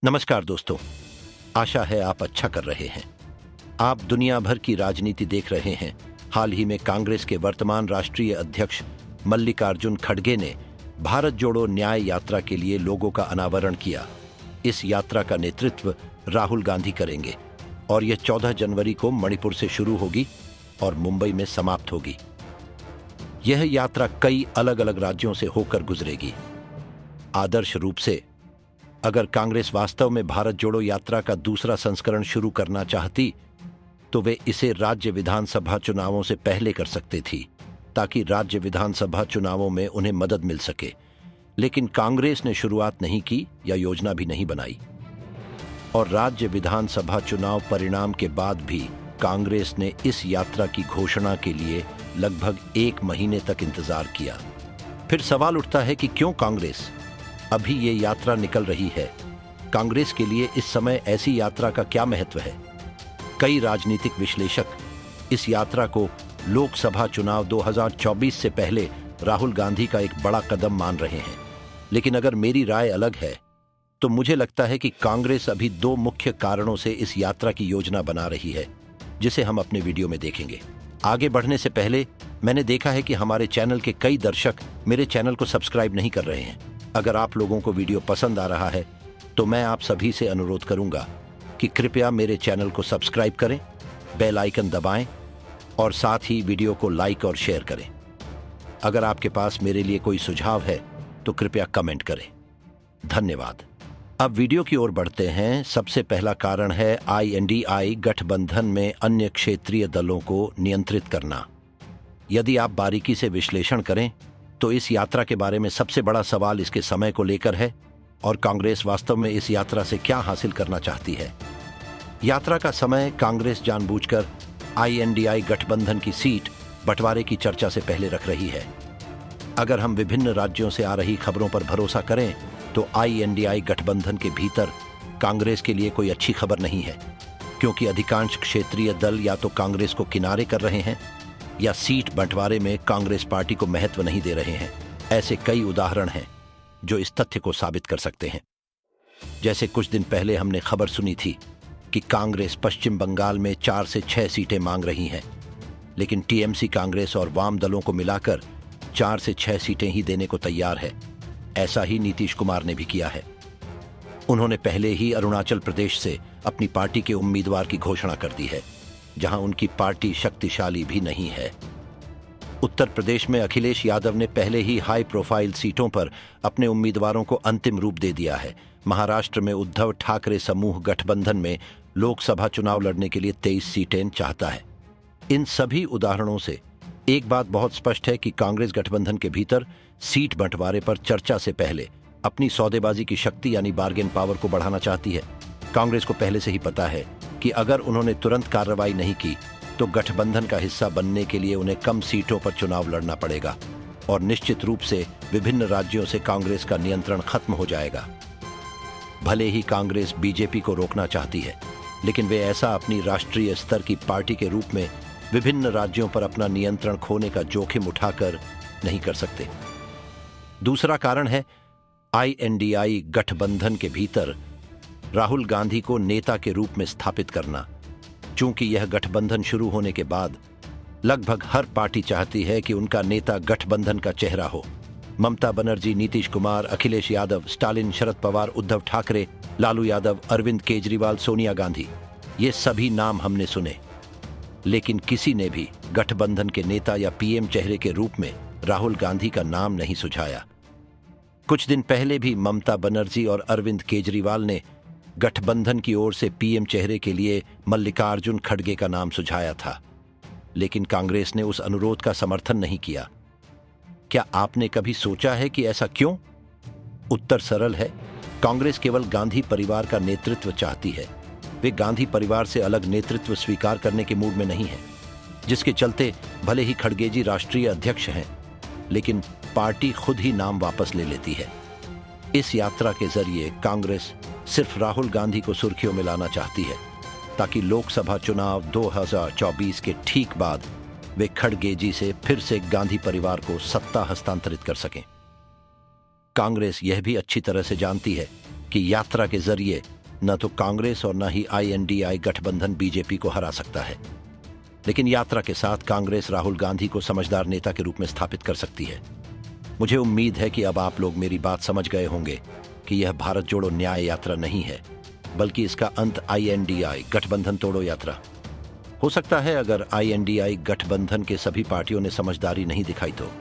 नमस्कार दोस्तों, आशा है आप अच्छा कर रहे हैं। आप दुनिया भर की राजनीति देख रहे हैं। हाल ही में कांग्रेस के वर्तमान राष्ट्रीय अध्यक्ष मल्लिकार्जुन खड़गे ने भारत जोड़ो न्याय यात्रा के लिए लोगों का अनावरण किया। इस यात्रा का नेतृत्व राहुल गांधी करेंगे और यह 14 जनवरी को मणिपुर से शुरू होगी और मुंबई में समाप्त होगी। यह यात्रा कई अलग अलग राज्यों से होकर गुजरेगी। आदर्श रूप से अगर कांग्रेस वास्तव में भारत जोड़ो यात्रा का दूसरा संस्करण शुरू करना चाहती तो वे इसे राज्य विधानसभा चुनावों से पहले कर सकती थी, ताकि राज्य विधानसभा चुनावों में उन्हें मदद मिल सके। लेकिन कांग्रेस ने शुरुआत नहीं की या योजना भी नहीं बनाई और राज्य विधानसभा चुनाव परिणाम के बाद भी कांग्रेस ने इस यात्रा की घोषणा के लिए लगभग 1 महीने तक इंतजार किया। फिर सवाल उठता है कि क्यों कांग्रेस अभी ये यात्रा निकल रही है। कांग्रेस के लिए इस समय ऐसी यात्रा का क्या महत्व है? कई राजनीतिक विश्लेषक इस यात्रा को लोकसभा चुनाव 2024 से पहले राहुल गांधी का एक बड़ा कदम मान रहे हैं। लेकिन अगर मेरी राय अलग है तो मुझे लगता है कि कांग्रेस अभी 2 मुख्य कारणों से इस यात्रा की योजना बना रही है, जिसे हम अपने वीडियो में देखेंगे। आगे बढ़ने से पहले मैंने देखा है कि हमारे चैनल के कई दर्शक मेरे चैनल को सब्सक्राइब नहीं कर रहे हैं। अगर आप लोगों को वीडियो पसंद आ रहा है तो मैं आप सभी से अनुरोध करूंगा कि कृपया मेरे चैनल को सब्सक्राइब करें, बेल आइकन दबाएं और साथ ही वीडियो को लाइक और शेयर करें। अगर आपके पास मेरे लिए कोई सुझाव है तो कृपया कमेंट करें। धन्यवाद। अब वीडियो की ओर बढ़ते हैं। सबसे पहला कारण है INDI गठबंधन में अन्य क्षेत्रीय दलों को नियंत्रित करना। यदि आप बारीकी से विश्लेषण करें तो इस यात्रा के बारे में सबसे बड़ा सवाल इसके समय को लेकर है और कांग्रेस वास्तव में इस यात्रा से क्या हासिल करना चाहती है। यात्रा का समय कांग्रेस जानबूझकर INDI गठबंधन की सीट बंटवारे की चर्चा से पहले रख रही है। अगर हम विभिन्न राज्यों से आ रही खबरों पर भरोसा करें तो INDI गठबंधन के भीतर कांग्रेस के लिए कोई अच्छी खबर नहीं है, क्योंकि अधिकांश क्षेत्रीय दल या तो कांग्रेस को किनारे कर रहे हैं या सीट बंटवारे में कांग्रेस पार्टी को महत्व नहीं दे रहे हैं। ऐसे कई उदाहरण हैं जो इस तथ्य को साबित कर सकते हैं। जैसे कुछ दिन पहले हमने खबर सुनी थी कि कांग्रेस पश्चिम बंगाल में 4 से 6 सीटें मांग रही हैं, लेकिन TMC कांग्रेस और वाम दलों को मिलाकर 4 से 6 सीटें ही देने को तैयार है। ऐसा ही नीतीश कुमार ने भी किया है। उन्होंने पहले ही अरुणाचल प्रदेश से अपनी पार्टी के उम्मीदवार की घोषणा कर दी है, जहां उनकी पार्टी शक्तिशाली भी नहीं है। उत्तर प्रदेश में अखिलेश यादव ने पहले ही हाई प्रोफाइल सीटों पर अपने उम्मीदवारों को अंतिम रूप दे दिया है। महाराष्ट्र में उद्धव ठाकरे समूह गठबंधन में लोकसभा चुनाव लड़ने के लिए 23 सीटें चाहता है। इन सभी उदाहरणों से एक बात बहुत स्पष्ट है कि कांग्रेस गठबंधन के भीतर सीट बंटवारे पर चर्चा से पहले अपनी सौदेबाजी की शक्ति यानी बार्गेन पावर को बढ़ाना चाहती है। कांग्रेस को पहले से ही पता है कि अगर उन्होंने तुरंत कार्रवाई नहीं की तो गठबंधन का हिस्सा बनने के लिए उन्हें कम सीटों पर चुनाव लड़ना पड़ेगा और निश्चित रूप से विभिन्न राज्यों से कांग्रेस का नियंत्रण खत्म हो जाएगा। भले ही कांग्रेस BJP को रोकना चाहती है, लेकिन वे ऐसा अपनी राष्ट्रीय स्तर की पार्टी के रूप में विभिन्न राज्यों पर अपना नियंत्रण खोने का जोखिम उठाकर नहीं कर सकते। दूसरा कारण है INDI गठबंधन के भीतर राहुल गांधी को नेता के रूप में स्थापित करना। चूंकि यह गठबंधन शुरू होने के बाद लगभग हर पार्टी चाहती है कि उनका नेता गठबंधन का चेहरा हो। ममता बनर्जी, नीतीश कुमार, अखिलेश यादव, स्टालिन, शरद पवार, उद्धव ठाकरे, लालू यादव, अरविंद केजरीवाल, सोनिया गांधी, ये सभी नाम हमने सुने, लेकिन किसी ने भी गठबंधन के नेता या PM चेहरे के रूप में राहुल गांधी का नाम नहीं सुझाया। कुछ दिन पहले भी ममता बनर्जी और अरविंद केजरीवाल ने गठबंधन की ओर से PM चेहरे के लिए मल्लिकार्जुन खड़गे का नाम सुझाया था, लेकिन कांग्रेस ने उस अनुरोध का समर्थन नहीं किया। क्या आपने कभी सोचा है कि ऐसा क्यों? उत्तर सरल है। कांग्रेस केवल गांधी परिवार का नेतृत्व चाहती है। वे गांधी परिवार से अलग नेतृत्व स्वीकार करने के मूड में नहीं है, जिसके चलते भले ही खड़गे जी राष्ट्रीय अध्यक्ष हैं, लेकिन पार्टी खुद ही नाम वापस ले लेती है। इस यात्रा के जरिए कांग्रेस सिर्फ राहुल गांधी को सुर्खियों में लाना चाहती है, ताकि लोकसभा चुनाव 2024 के ठीक बाद वे खड़गे जी से फिर से गांधी परिवार को सत्ता हस्तांतरित कर सकें। कांग्रेस यह भी अच्छी तरह से जानती है कि कि यात्रा के जरिए न तो कांग्रेस और न ही INDI गठबंधन बीजेपी को हरा सकता है, लेकिन यात्रा के साथ कांग्रेस राहुल गांधी को समझदार नेता के रूप में स्थापित कर सकती है। मुझे उम्मीद है कि अब आप लोग मेरी बात समझ गए होंगे कि यह भारत जोड़ो न्याय यात्रा नहीं है, बल्कि इसका अंत INDI गठबंधन तोड़ो यात्रा हो सकता है। अगर INDI गठबंधन के सभी पार्टियों ने समझदारी नहीं दिखाई तो